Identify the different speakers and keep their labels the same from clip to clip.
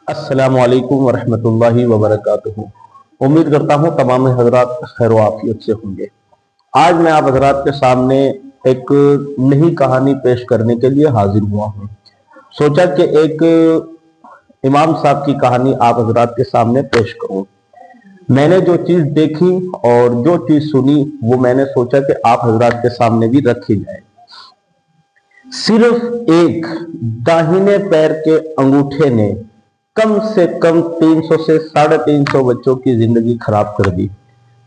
Speaker 1: अस्सलामु अलैकुम वरहमतुल्लाहि वबरकातुहू। उम्मीद करता हूँ तमाम हजरात खैर आफियत से होंगे। आज मैं आप हजरात के सामने एक नई कहानी पेश करने के लिए हाजिर हुआ हूँ। सोचा कि एक इमाम साहब की कहानी आप हजरात के सामने पेश करूँ। मैंने जो चीज़ देखी और जो चीज़ सुनी वो मैंने सोचा कि आप हजरात के सामने भी रखी जाए। सिर्फ एक दाहिने पैर के अंगूठे ने कम से कम 300 से 350 बच्चों की जिंदगी खराब कर दी।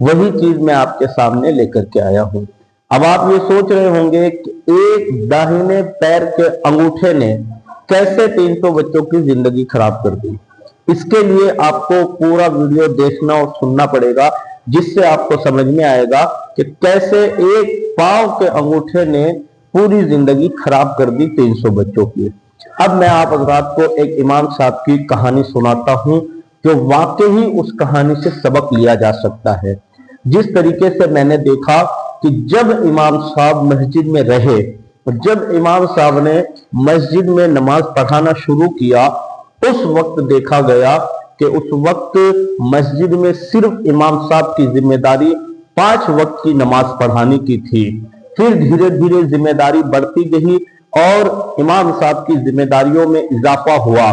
Speaker 1: वही चीज मैं आपके सामने लेकर के आया हूं। अब आप ये सोच रहे होंगे कि एक दाहिने पैर के अंगूठे ने कैसे 300 बच्चों की जिंदगी खराब कर दी। इसके लिए आपको पूरा वीडियो देखना और सुनना पड़ेगा, जिससे आपको समझ में आएगा कि कैसे एक पांव के अंगूठे ने पूरी जिंदगी खराब कर दी 300 बच्चों की। अब मैं आप हजरात को एक इमाम साहब की कहानी सुनाता हूं, जो वाकई उस कहानी से सबक लिया जा सकता है। जिस तरीके से मैंने देखा कि जब इमाम साहब मस्जिद में रहे, जब इमाम साहब ने मस्जिद में नमाज पढ़ाना शुरू किया, उस वक्त देखा गया कि उस वक्त मस्जिद में सिर्फ इमाम साहब की जिम्मेदारी 5 वक्त की नमाज पढ़ाने की थी। फिर धीरे धीरे जिम्मेदारी बढ़ती गई और इमाम साहब की जिम्मेदारियों में इजाफा हुआ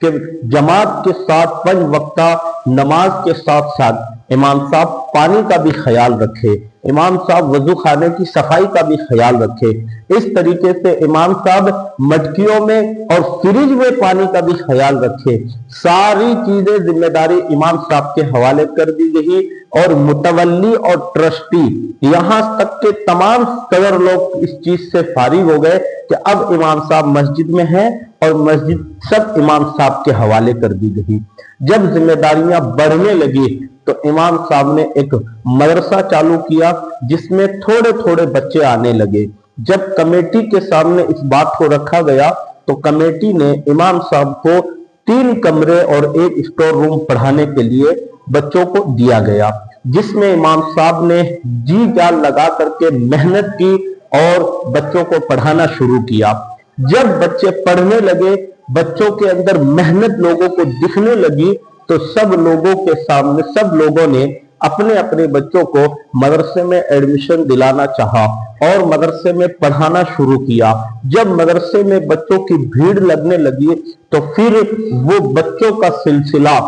Speaker 1: कि जमात के साथ 5 वक्ता नमाज के साथ साथ इमाम साहब पानी का भी ख्याल रखे, इमाम साहब वजू खाने की सफाई का भी ख्याल रखे। इस तरीके से इमाम साहब मटकियों में और फ्रिज में पानी का भी ख्याल रखे। सारी चीजें जिम्मेदारी इमाम साहब के हवाले कर दी गई और मुतवल्ली और ट्रस्टी यहां तक के तमाम सदर लोग इस चीज से फारिग हो गए कि अब इमाम साहब मस्जिद में हैं और मस्जिद सब इमाम साहब के हवाले कर दी गई। जब जिम्मेदारियां बढ़ने लगी तो इमाम साहब ने एक मदरसा चालू किया, जिसमें थोड़े थोड़े बच्चे आने लगे। जब कमेटी के सामने इस बात को रखा गया तो कमेटी ने इमाम साहब को 3 कमरे और एक स्टोर रूम पढ़ाने के लिए बच्चों को दिया गया, जिसमें इमाम साहब ने जी जान लगा करके मेहनत की और बच्चों को पढ़ाना शुरू किया। जब बच्चे पढ़ने लगे, बच्चों के अंदर मेहनत लोगों को दिखने लगी, तो सब लोगों के सामने सब लोगों ने अपने अपने बच्चों को मदरसे में एडमिशन दिलाना चाहा और मदरसे में पढ़ाना शुरू किया। जब मदरसे में बच्चों की भीड़ लगने लगी तो फिर वो बच्चों का सिलसिला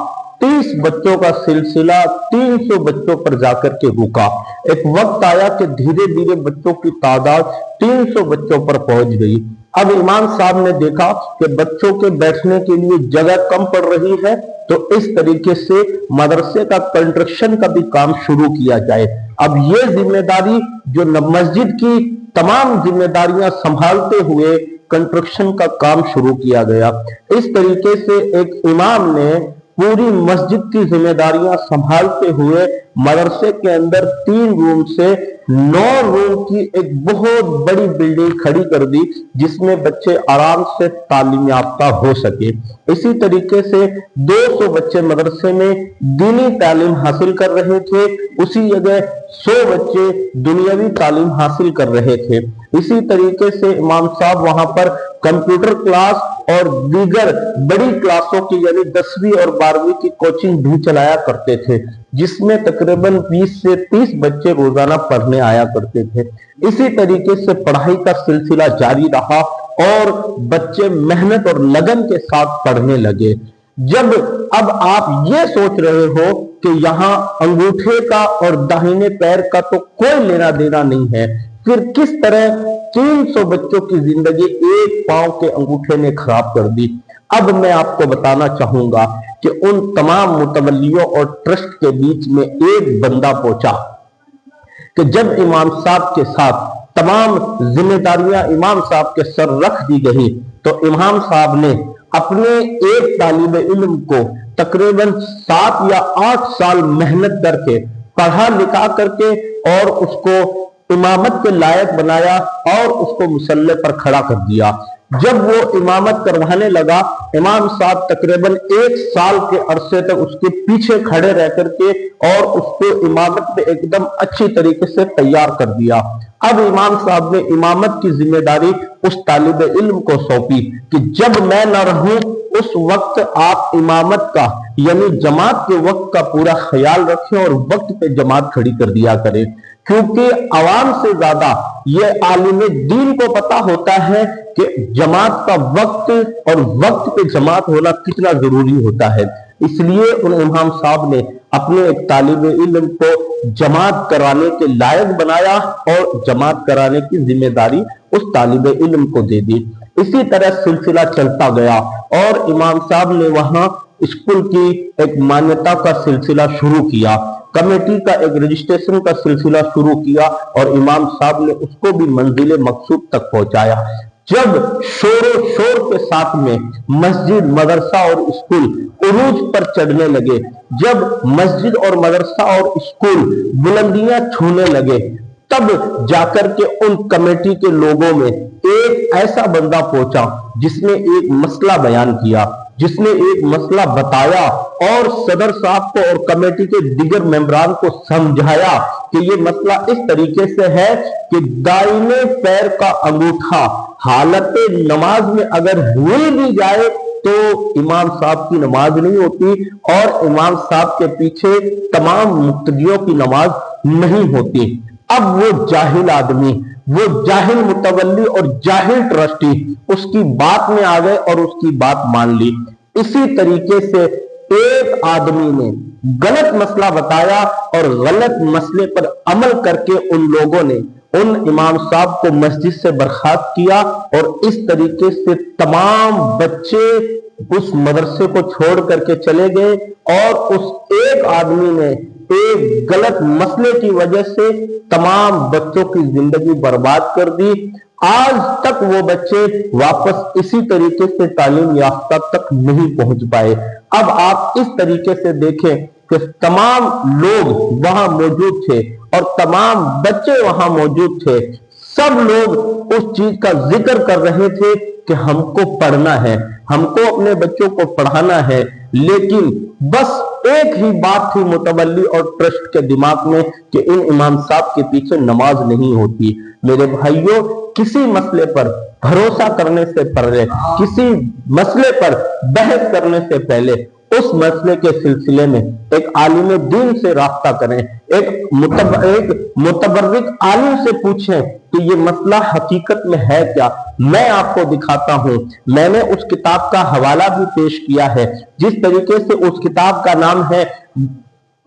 Speaker 1: 30 बच्चों का सिलसिला 300 बच्चों पर जाकर के रुका। एक वक्त आया कि धीरे धीरे बच्चों की तादाद 300 बच्चों पर पहुंच गई। अब इमाम साहब ने देखा कि बच्चों के बैठने के लिए जगह कम पड़ रही है, तो इस तरीके से मदरसे का कंस्ट्रक्शन का भी काम शुरू किया जाए। अब ये जिम्मेदारी जो मस्जिद की तमाम जिम्मेदारियां संभालते हुए कंस्ट्रक्शन का काम शुरू किया गया। इस तरीके से एक इमाम ने पूरी मस्जिद की जिम्मेदारियां संभालते हुए मदरसे के अंदर 3 रूम से 9 रूम की एक बहुत बड़ी बिल्डिंग खड़ी कर दी, जिसमें बच्चे आराम से तालीम याफ्ता हो सके। इसी तरीके से 200 बच्चे मदरसे में दीनी तालीम हासिल कर रहे थे, उसी जगह 100 बच्चे दुनियावी तालीम हासिल कर रहे थे। इसी तरीके से इमाम साहब वहां पर कंप्यूटर क्लास और दीगर बड़ी क्लासों की यानी 10वीं और 12वीं की कोचिंग भी चलाया करते थे, जिसमें तकरीबन 20 से 30 बच्चे रोजाना पढ़ने आया करते थे। इसी तरीके से पढ़ाई का सिलसिला जारी रहा और बच्चे मेहनत और लगन के साथ पढ़ने लगे। जब अब आप ये सोच रहे हो कि यहाँ अंगूठे का और दाहिने पैर का तो कोई लेना देना नहीं है, फिर किस तरह 300 बच्चों की जिंदगी एक पांव के अंगूठे ने खराब कर दी। अब मैं आपको बताना चाहूंगा कि उन तमाम मुतवल्लियों और ट्रस्ट के बीच में एक बंदा पहुंचा कि जब इमाम साहब के साथ तमाम जिम्मेदारियां इमाम साहब के सर रख दी गई, तो इमाम साहब ने अपने एक तालिब इल्म को तकरीबन 7 या 8 साल मेहनत करके पढ़ा लिखा करके और उसको इमामत के लायक बनाया और उसको मुसल्ले पर खड़ा कर दिया। जब वो इमामत करवाने लगा, इमाम साहब तकरीबन 1 साल के अरसे तक उसके पीछे खड़े रह करके और उसको इमामत पे एकदम अच्छी तरीके से तैयार कर दिया। अब इमाम साहब ने इमामत की जिम्मेदारी उस तालिब इल्म को सौंपी कि जब मैं न रहूं उस वक्त आप इमामत का यानी जमात के वक्त का पूरा ख्याल रखें और वक्त पे जमात खड़ी कर दिया करें, क्योंकि आवाम से ज्यादा ये आलिम दीन को पता होता है कि जमात का वक्त और वक्त पे जमात होना कितना जरूरी होता है। इसलिए उन इमाम साहब ने अपने एक तालिब इल्म को जमात कराने के लायक बनाया और जमात कराने की जिम्मेदारी उस तालिब इल्म को दे दी। इसी तरह सिलसिला चलता गया और इमाम साहब ने वहां स्कूल की एक मान्यता का सिलसिला शुरू किया, कमेटी का एक रजिस्ट्रेशन का सिलसिला शुरू किया और इमाम साहब ने उसको भी मंजिल मकसूद तक पहुंचाया। जब शोर शोर के साथ में मस्जिद, मदरसा और स्कूल उरूज पर चढ़ने लगे, जब मस्जिद और मदरसा और स्कूल बुलंदियां छूने लगे, तब जाकर के उन कमेटी के लोगों में एक ऐसा बंदा पहुंचा जिसने एक मसला बयान किया, जिसने एक मसला बताया और सदर साहब को और कमेटी के दीगर मेंबरान को समझाया कि ये मसला इस तरीके से है कि दाहिने पैर का अंगूठा हालत नमाज में अगर हुई भी जाए तो इमाम साहब की नमाज नहीं होती और इमाम साहब के पीछे तमाम मुक्तदियों की नमाज नहीं होती। अब वो जाहिल आदमी, वो जाहिल मुतवल्ली और जाहिल ट्रस्टी उसकी बात में आ गए और उसकी बात मान ली। इसी तरीके से एक आदमी ने गलत मसला बताया और गलत मसले पर अमल करके उन लोगों ने उन इमाम साहब को मस्जिद से बर्खास्त किया और इस तरीके से तमाम बच्चे उस मदरसे को छोड़ करके चले गए और उस एक आदमी ने एक गलत मसले की वजह से तमाम बच्चों की जिंदगी बर्बाद कर दी। आज तक वो बच्चे वापस इसी तरीके से तालीम याफ्ता तक नहीं पहुंच पाए। अब आप इस तरीके से देखें कि तमाम लोग वहां मौजूद थे और तमाम बच्चे वहां मौजूद थे, सब लोग उस चीज का जिक्र कर रहे थे कि हमको पढ़ना है, हमको अपने बच्चों को पढ़ाना है, लेकिन बस एक ही बात थी मुतवल्ली और ट्रस्ट के दिमाग में कि इन इमाम साहब के पीछे नमाज नहीं होती। मेरे भाइयों, किसी मसले पर भरोसा करने से पहले, किसी मसले पर बहस करने से पहले उस मसले के सिलसिले में एक आलिम दीन से राब्ता करें, एक मुतबर्रिक आलिम से पूछें कि ये मसला हकीकत में है क्या। मैं आपको दिखाता हूं, मैंने उस किताब का हवाला भी पेश किया है, जिस तरीके से उस किताब का नाम है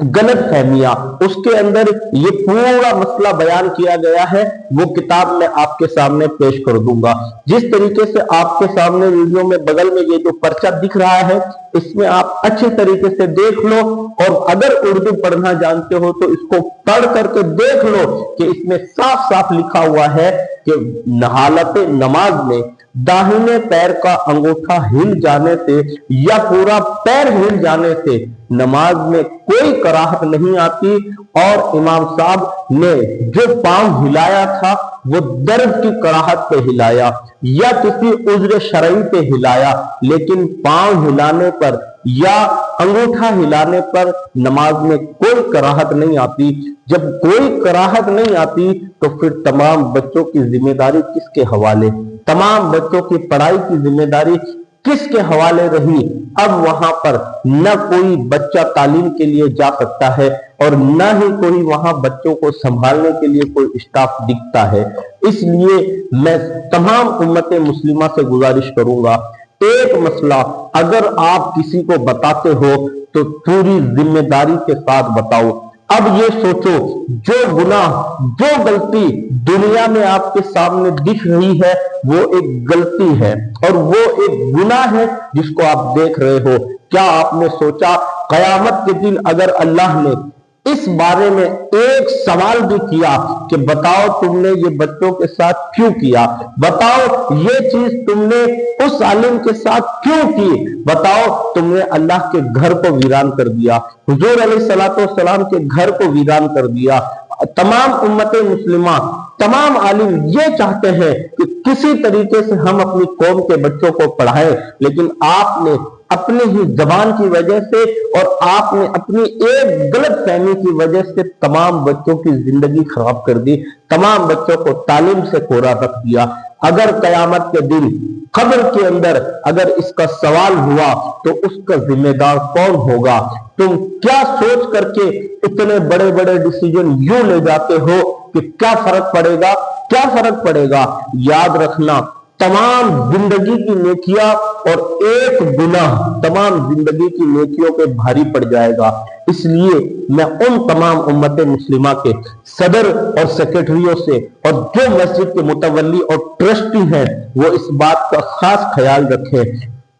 Speaker 1: गलत फहमियां, उसके अंदर ये पूरा मसला बयान किया गया है। वो किताब मैं आपके सामने पेश कर दूंगा। जिस तरीके से आपके सामने वीडियो में बगल में ये जो पर्चा दिख रहा है, इसमें आप अच्छे तरीके से देख लो और अगर उर्दू पढ़ना जानते हो तो इसको पढ़ करके देख लो कि इसमें साफ साफ लिखा हुआ है कि हालत नमाज में दाहिने पैर का अंगूठा हिल जाने से या पूरा पैर हिल जाने से नमाज में कोई कराहत नहीं आती। और इमाम साहब ने जो पांव हिलाया था वो दर्द की कराहत पे हिलाया या किसी उज्र शरई पे हिलाया, लेकिन पांव हिलाने पर या अंगूठा हिलाने पर नमाज में कोई कराहत नहीं आती। जब कोई कराहत नहीं आती तो फिर तमाम बच्चों की जिम्मेदारी किसके हवाले, तमाम बच्चों की पढ़ाई की जिम्मेदारी किसके हवाले रही। अब वहां पर न कोई बच्चा तालीम के लिए जा सकता है और न ही कोई वहां बच्चों को संभालने के लिए कोई स्टाफ दिखता है। इसलिए मैं तमाम उम्मत मुस्लिमा से गुजारिश करूंगा, एक मसला अगर आप किसी को बताते हो तो पूरी जिम्मेदारी के साथ बताओ। अब ये सोचो, जो गुनाह, जो गलती दुनिया में आपके सामने दिख रही है वो एक गलती है और वो एक गुनाह है जिसको आप देख रहे हो। क्या आपने सोचा कयामत के दिन अगर अल्लाह ने इस बारे में एक सवाल भी किया कि बताओ तुमने ये बच्चों के साथ क्यों किया, बताओ ये चीज तुमने उस आलिम के साथ क्यों की, बताओ तुमने अल्लाह के घर को वीरान कर दिया, हुजूर अलैहिस्सलाम के घर को वीरान कर दिया। तमाम उम्मत मुस्लिमा, तमाम आलिम ये चाहते हैं कि किसी तरीके से हम अपनी कौम के बच्चों को पढ़ाएं, लेकिन आपने अपने ही जबान की वजह से और आपने अपनी एक गलत फहमी की वजह से तमाम बच्चों की जिंदगी खराब कर दी, तमाम बच्चों को तालीम से कोरा रख दिया। اگر قیامت کے دن قبر کے اندر اگر اس کا سوال ہوا تو اس کا ذمہ دار کون ہوگا؟ تم کیا سوچ کر کے اتنے بڑے بڑے ڈیسیجن یوں لے جاتے ہو کہ کیا فرق پڑے گا؟ کیا فرق پڑے گا؟ یاد رکھنا، تمام زندگی کی نیکیاں اور ایک گناہ تمام زندگی کی نیکیوں پہ بھاری پڑ جائے گا۔ اس لیے میں ان تمام امت مسلمہ کے صدر اور سیکرٹریوں سے اور جو مسجد کے متولی اور ٹرسٹی ہیں وہ اس بات کا خاص خیال رکھیں،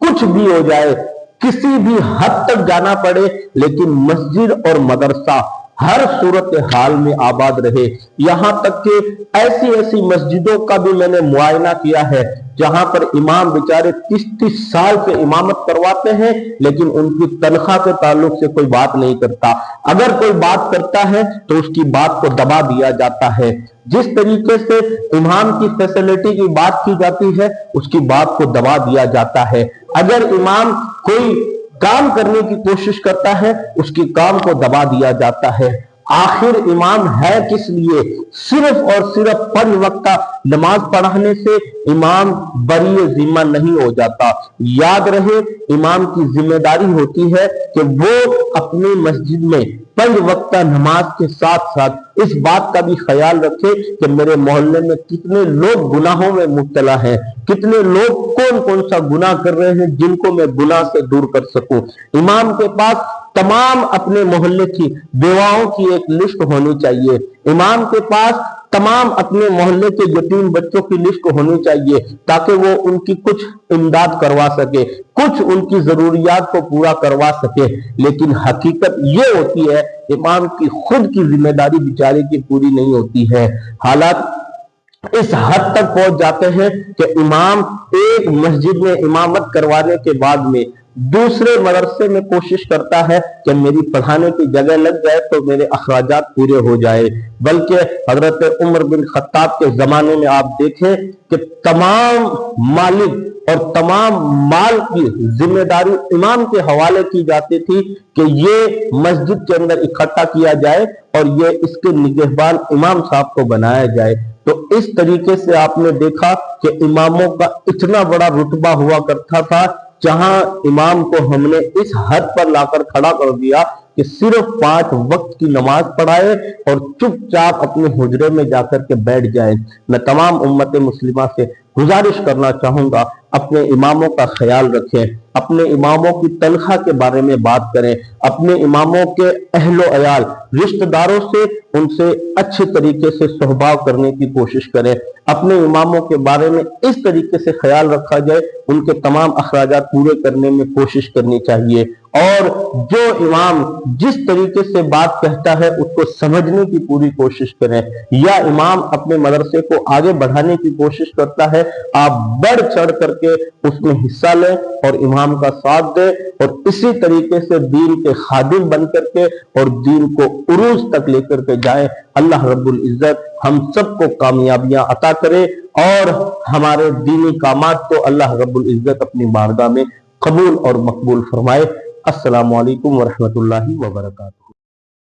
Speaker 1: کچھ بھی ہو جائے، کسی بھی حد تک جانا پڑے، لیکن مسجد اور مدرسہ ہر صورتحال میں آباد رہے۔ یہاں تک کہ ایسی مسجدوں کا بھی میں نے معائنہ کیا ہے جہاں پر امام بیچارے 30 سال سے امامت کرواتے ہیں لیکن ان کی تنخواہ کے تعلق سے کوئی بات نہیں کرتا۔ اگر کوئی بات کرتا ہے تو اس کی بات کو دبا دیا جاتا ہے۔ جس طریقے سے امام کی فیسلٹی کی بات کی جاتی ہے اس کی بات کو دبا دیا جاتا ہے۔ اگر امام کوئی کام کرنے کی کوشش کرتا ہے اس کی کام کو دبا دیا جاتا ہے۔ آخر امام ہے کس لیے؟ صرف اور صرف 5 وقت نماز پڑھانے سے امام بری ذمہ نہیں ہو جاتا۔ یاد رہے، امام کی ذمہ داری ہوتی ہے کہ وہ اپنی مسجد میں 5 وقت نماز کے ساتھ ساتھ اس بات کا بھی خیال رکھے کہ میرے محلے میں کتنے لوگ گناہوں میں مبتلا ہیں، کتنے لوگ کون سا گناہ کر رہے ہیں جن کو میں گناہ سے دور کر سکوں۔ امام کے پاس تمام اپنے محلے کی بیواؤں کی ایک لسٹ ہونی چاہیے۔ امام کے پاس تمام اپنے محلے کے یتیم بچوں کی لسٹ ہونی چاہیے تاکہ وہ ان کی کچھ امداد کروا سکے، کچھ ان کی ضروریات کو پورا کروا سکے۔ لیکن حقیقت یہ ہوتی ہے امام کی خود کی ذمہ داری بیچارے کی پوری نہیں ہوتی ہے۔ حالات اس حد تک پہنچ جاتے ہیں کہ امام ایک مسجد میں امامت کروانے کے بعد میں دوسرے مدرسے میں کوشش کرتا ہے کہ میری پڑھانے کی جگہ لگ جائے تو میرے اخراجات پورے ہو جائے۔ بلکہ حضرت عمر بن خطاب کے زمانے میں آپ دیکھیں کہ تمام مالک اور تمام مال کی ذمہ داری امام کے حوالے کی جاتی تھی کہ یہ مسجد کے اندر اکٹھا کیا جائے اور یہ اس کے نگہبان امام صاحب کو بنایا جائے۔ تو اس طریقے سے آپ نے دیکھا کہ اماموں کا اتنا بڑا رتبہ ہوا کرتا تھا، جہاں امام کو ہم نے اس حد پر لا کر کھڑا کر دیا کہ صرف 5 وقت کی نماز پڑھائے اور چپ چاپ اپنے حجرے میں جا کر کے بیٹھ جائے۔ میں تمام امت مسلمہ سے گزارش کرنا چاہوں گا، اپنے اماموں کا خیال رکھیں، اپنے اماموں کی تنخواہ کے بارے میں بات کریں، اپنے اماموں کے اہل و عیال رشتہ داروں سے ان سے اچھے طریقے سے صحبت کرنے کی کوشش کریں۔ اپنے اماموں کے بارے میں اس طریقے سے خیال رکھا جائے، ان کے تمام اخراجات پورے کرنے میں کوشش کرنی چاہیے، اور جو امام جس طریقے سے بات کہتا ہے اس کو سمجھنے کی پوری کوشش کریں۔ یا امام اپنے مدرسے کو آگے بڑھانے کی کوشش کرتا ہے، آپ بڑھ چڑھ کر کے اس میں حصہ لیں اور امام کا ساتھ دیں، اور اسی طریقے سے دین کے خادم بن کر کے اور دین کو عروج تک لے کر کے جائیں۔ اللہ رب العزت ہم سب کو کامیابیاں عطا کرے اور ہمارے دینی کامات کو اللہ رب العزت اپنی بارگاہ میں قبول اور مقبول فرمائے۔ السلام علیکم ورحمۃ اللہ وبرکاتہ۔